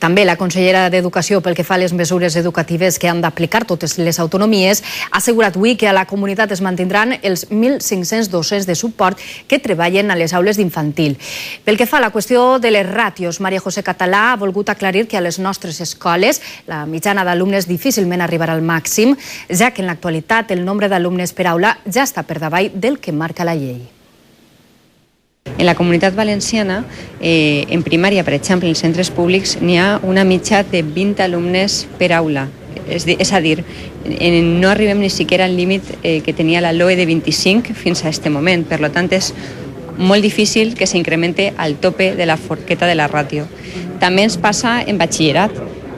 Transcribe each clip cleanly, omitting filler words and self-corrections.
També la consellera d'Educació, pel que fa a les mesures educatives que han d'aplicar totes les autonomies, ha assegurat avui que a la comunitat es mantindran els 1.500 docents de suport que treballen a les aules d'infantil. Pel que fa a la qüestió de les ràtios, Maria José Català ha volgut aclarir que a les nostres escoles la mitjana d'alumnes difícilment arribarà al màxim, ja que en l'actualitat el nombre d'alumnes per aula ja està per davall del que marca la llei. En la Comunitat Valenciana, en primària, per exemple, en els centres públics, n'hi ha una mitja de 20 alumnes per aula. És a dir, no arribem ni siquiera al límit que tenia la LOE de 25 fins a aquest moment. Per tant, és molt difícil que s'incremente al tope de la forqueta de la ràtio. També ens passa en batxillerat,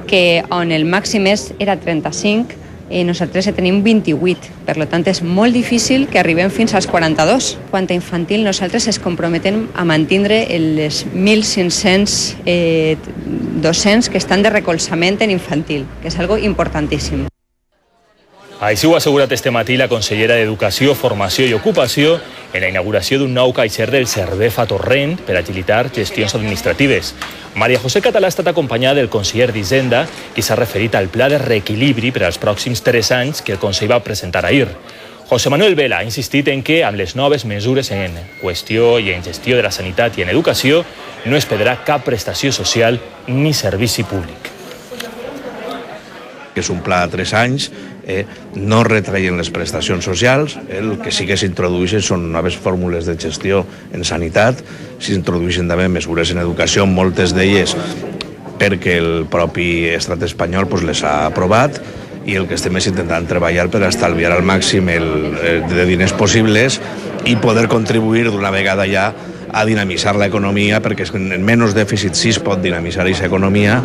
que on el màxim era 35, nosaltres tenim 28. Per tant, és molt difícil que arribem fins als 42. Quant a infantil, nosaltres es comprometem a mantindre els 1.500 docents que estan de recolzament en infantil, que és algo importantíssim. Així ho ha assegurat este matí la consellera d'Educació, Formació i Ocupació en la inauguració d'un nou caixer del Cerdef a Torrent per agilitar gestions administratives. Maria José Català ha estat acompanyada del conseller d'Hisenda, qui s'ha referit al pla de reequilibri per als pròxims 3 anys que el Consell va presentar ahir. José Manuel Vela ha insistit en que amb les noves mesures en qüestió i en gestió de la sanitat i en educació no es perdrà cap prestació social ni servici públic. És un pla de 3 anys, no retraien les prestacions socials, el que sí que s'introdueixen són noves fórmules de gestió en sanitat, s'introdueixen també mesures en educació, moltes d'elles perquè el propi estat espanyol les ha aprovat, i el que estem és intentant treballar per estalviar al màxim de diners possibles i poder contribuir d'una vegada ja a dinamitzar l'economia, perquè en menys dèficit sí es pot dinamitzar aquesta economia.